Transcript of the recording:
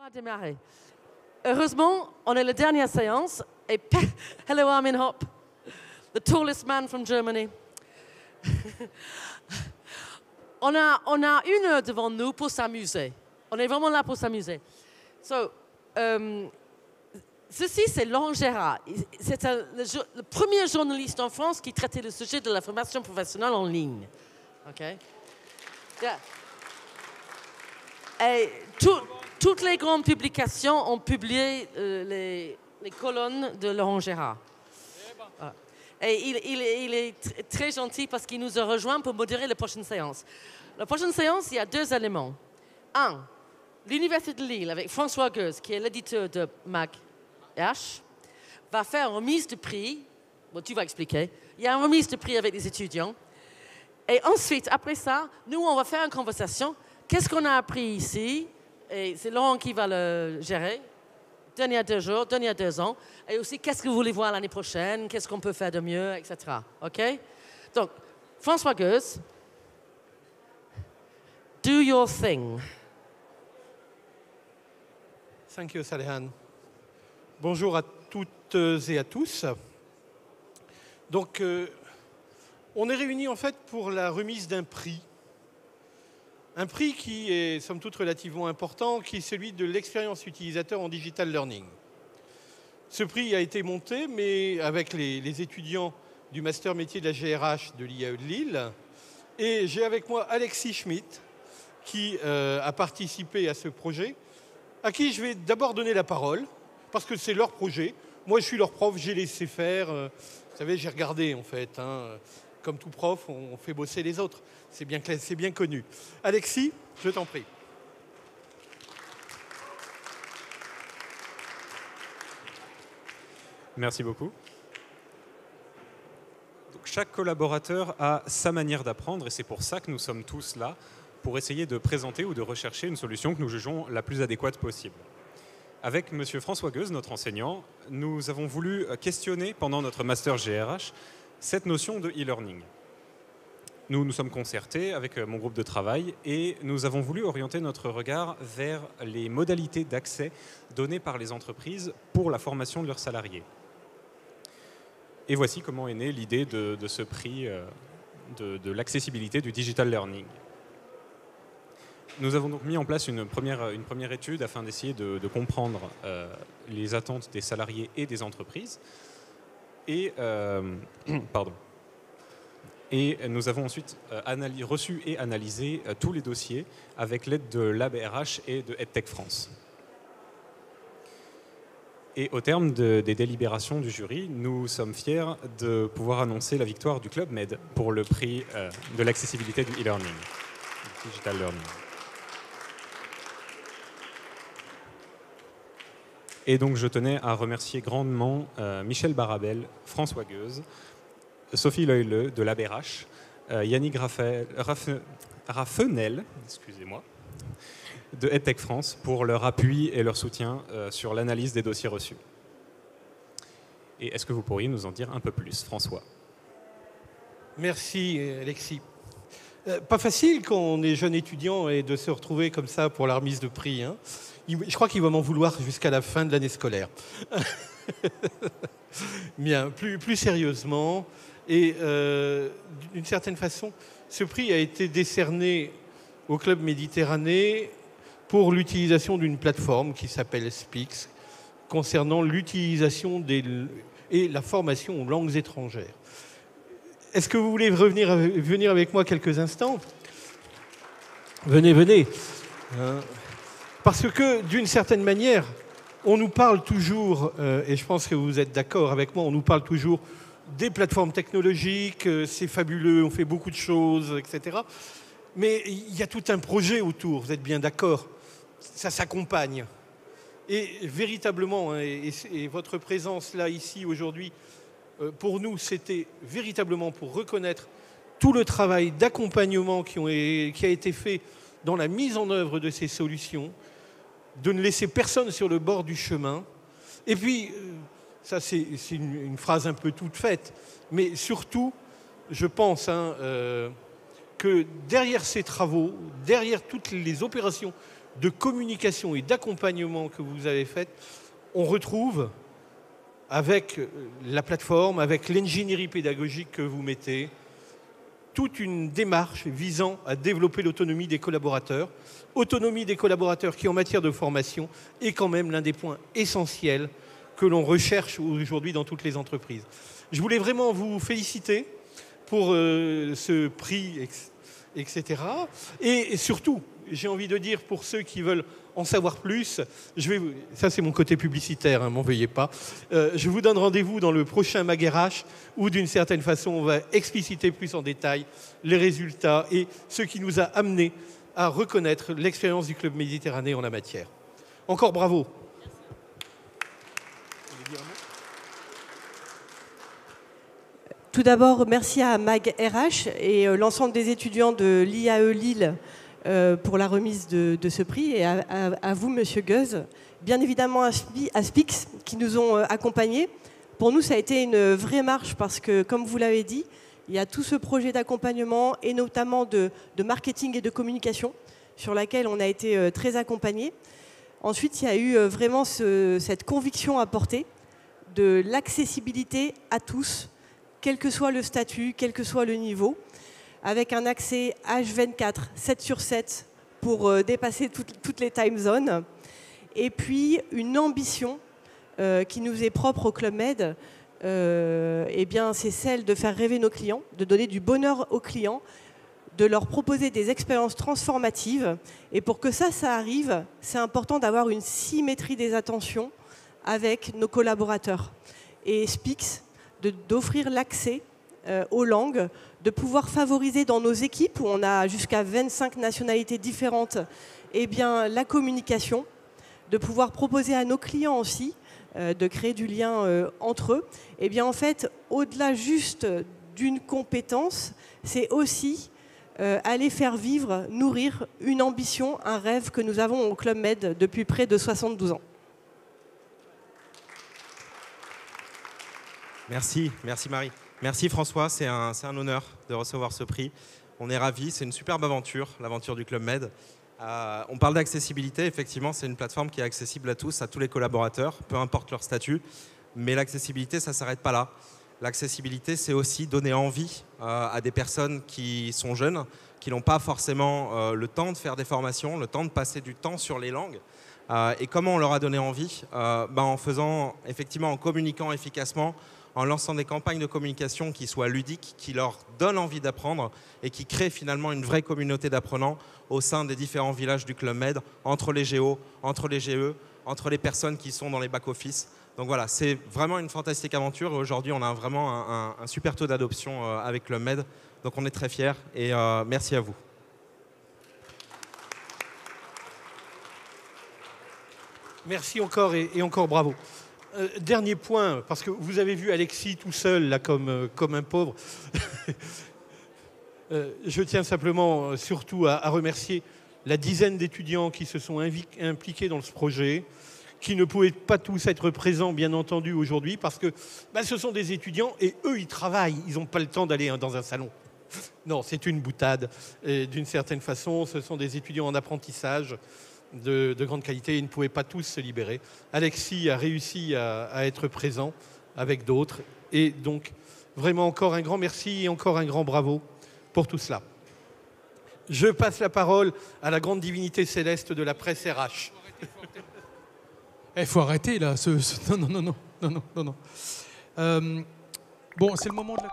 va démarrer. Heureusement, on est la dernière séance. Et hello, Armin Hopp, the tallest man from Germany. on a 1 heure devant nous pour s'amuser. On est vraiment là pour s'amuser. Ceci, c'est Laurent Gérard. C'est le premier journaliste en France qui traitait le sujet de la formation professionnelle en ligne. OK? Yeah. Et toutes les grandes publications ont publié les colonnes de Laurent Gérard. Voilà. Et il est très gentil parce qu'il nous a rejoints pour modérer la prochaine séance. La prochaine séance, il y a 2 éléments. 1, l'Université de Lille, avec François Gueuse, qui est l'éditeur de MacH, va faire une remise de prix. Bon, tu vas expliquer. Il y a une remise de prix avec les étudiants. Et ensuite, après ça, nous, on va faire une conversation. Qu'est-ce qu'on a appris ici? Et c'est Laurent qui va le gérer. Dernier 2 jours, dernier 2 ans. Et aussi, qu'est-ce que vous voulez voir l'année prochaine? Qu'est-ce qu'on peut faire de mieux, etc. OK? Donc, François Gueuse, do your thing. Thank you, Salehan. Bonjour à toutes et à tous. Donc, on est réunis en fait pour la remise d'un prix. Un prix qui est, somme toute, relativement important, qui est celui de l'expérience utilisateur en digital learning. Ce prix a été monté, mais avec les étudiants du master métier de la GRH de l'IAE de Lille. Et j'ai avec moi Alexis Schmitt, qui a participé à ce projet, à qui je vais d'abord donner la parole, parce que c'est leur projet. Moi, je suis leur prof, j'ai laissé faire. Vous savez, j'ai regardé, en fait. Comme tout prof, on fait bosser les autres. C'est bien connu. Alexis, je t'en prie. Merci beaucoup. Donc, chaque collaborateur a sa manière d'apprendre et c'est pour ça que nous sommes tous là, pour essayer de présenter ou de rechercher une solution que nous jugeons la plus adéquate possible. Avec M. François Gueuse, notre enseignant, nous avons voulu questionner pendant notre master GRH cette notion de e-learning. Nous nous sommes concertés avec mon groupe de travail et nous avons voulu orienter notre regard vers les modalités d'accès données par les entreprises pour la formation de leurs salariés. Et voici comment est née l'idée de ce prix de l'accessibilité du digital learning. Nous avons donc mis en place une première étude afin d'essayer de comprendre les attentes des salariés et des entreprises. Et nous avons ensuite reçu et analysé tous les dossiers avec l'aide de l'ABRH et de EdTech France. Et au terme des délibérations du jury, nous sommes fiers de pouvoir annoncer la victoire du Club Med pour le prix de l'accessibilité du e-learning, digital learning. Et donc je tenais à remercier grandement Michel Barabel, François Gueuse, Sophie Leule de l'ABRH, Yannick Raffenel, excusez-moi, de EdTech France pour leur appui et leur soutien sur l'analyse des dossiers reçus. Et est-ce que vous pourriez nous en dire un peu plus, François? Merci, Alexis. Pas facile quand on est jeune étudiant et de se retrouver comme ça pour la remise de prix. Hein. Je crois qu'il va m'en vouloir jusqu'à la fin de l'année scolaire. Bien, plus sérieusement, et d'une certaine façon, ce prix a été décerné au Club Méditerranée pour l'utilisation d'une plateforme qui s'appelle Speaks, concernant l'utilisation et la formation aux langues étrangères. Est-ce que vous voulez venir avec moi quelques instants? Venez. Parce que, d'une certaine manière, on nous parle toujours, et je pense que vous êtes d'accord avec moi, on nous parle toujours des plateformes technologiques, c'est fabuleux, on fait beaucoup de choses, etc. Mais il y a tout un projet autour, vous êtes bien d'accord? Ça s'accompagne. Et véritablement, hein, et votre présence là, ici, aujourd'hui, pour nous, c'était véritablement pour reconnaître tout le travail d'accompagnement qui a été fait dans la mise en œuvre de ces solutions, de ne laisser personne sur le bord du chemin. Et puis, ça c'est une phrase un peu toute faite, mais surtout, je pense que derrière ces travaux, derrière toutes les opérations de communication et d'accompagnement que vous avez faites, on retrouve avec la plateforme, avec l'ingénierie pédagogique que vous mettez, toute une démarche visant à développer l'autonomie des collaborateurs. Autonomie des collaborateurs qui, en matière de formation, est quand même l'un des points essentiels que l'on recherche aujourd'hui dans toutes les entreprises. Je voulais vraiment vous féliciter pour ce prix, etc. Et surtout, j'ai envie de dire pour ceux qui veulent en savoir plus, ça c'est mon côté publicitaire, hein, m'en veuillez pas, je vous donne rendez-vous dans le prochain Mag RH où d'une certaine façon on va expliciter plus en détail les résultats et ce qui nous a amené à reconnaître l'expérience du Club Méditerranée en la matière. Encore bravo. Tout d'abord, merci à Mag RH et l'ensemble des étudiants de l'IAE Lille pour la remise de ce prix et à vous, Monsieur Gueuz. Bien évidemment à Spix qui nous ont accompagnés. Pour nous, ça a été une vraie marche parce que, comme vous l'avez dit, il y a tout ce projet d'accompagnement et notamment de marketing et de communication sur laquelle on a été très accompagnés. Ensuite, il y a eu vraiment cette conviction à porter de l'accessibilité à tous, quel que soit le statut, quel que soit le niveau, avec un accès H24, 7 sur 7, pour dépasser toutes les time zones. Et puis, une ambition qui nous est propre au Club Med, eh bien, c'est celle de faire rêver nos clients, de donner du bonheur aux clients, de leur proposer des expériences transformatives. Et pour que ça arrive, c'est important d'avoir une symétrie des attentions avec nos collaborateurs. Et Spix, d'offrir l'accès aux langues, de pouvoir favoriser dans nos équipes, où on a jusqu'à 25 nationalités différentes, eh bien, la communication, de pouvoir proposer à nos clients aussi de créer du lien entre eux. Eh bien, en fait, au-delà juste d'une compétence, c'est aussi aller faire vivre, nourrir une ambition, un rêve que nous avons au Club Med depuis près de 72 ans. Merci Marie. Merci François, c'est un honneur de recevoir ce prix. On est ravis, c'est une superbe aventure, l'aventure du Club Med. On parle d'accessibilité, effectivement, c'est une plateforme qui est accessible à tous les collaborateurs, peu importe leur statut. Mais l'accessibilité, ça ne s'arrête pas là. L'accessibilité, c'est aussi donner envie à des personnes qui sont jeunes, qui n'ont pas forcément le temps de faire des formations, le temps de passer du temps sur les langues. Et comment on leur a donné envie en faisant, effectivement, en communiquant efficacement, en lançant des campagnes de communication qui soient ludiques, qui leur donnent envie d'apprendre et qui créent finalement une vraie communauté d'apprenants au sein des différents villages du Club Med, entre les GO, entre les GE, entre les personnes qui sont dans les back-office. Donc voilà, c'est vraiment une fantastique aventure et aujourd'hui on a vraiment un super taux d'adoption avec Club Med. Donc on est très fiers et merci à vous. Merci encore et encore bravo. Dernier point, parce que vous avez vu Alexis tout seul, là, comme un pauvre. Je tiens simplement, surtout, à remercier la dizaine d'étudiants qui se sont impliqués dans ce projet, qui ne pouvaient pas tous être présents, bien entendu, aujourd'hui, parce que ce sont des étudiants et eux, ils travaillent. Ils n'ont pas le temps d'aller dans un salon. Non, c'est une boutade. D'une certaine façon, ce sont des étudiants en apprentissage de grande qualité. Ils ne pouvaient pas tous se libérer. Alexis a réussi à être présent avec d'autres. Et donc, vraiment encore un grand merci et encore un grand bravo pour tout cela. Je passe la parole à la grande divinité céleste de la presse RH. Il faut arrêter là. Non. Bon, c'est le moment de la...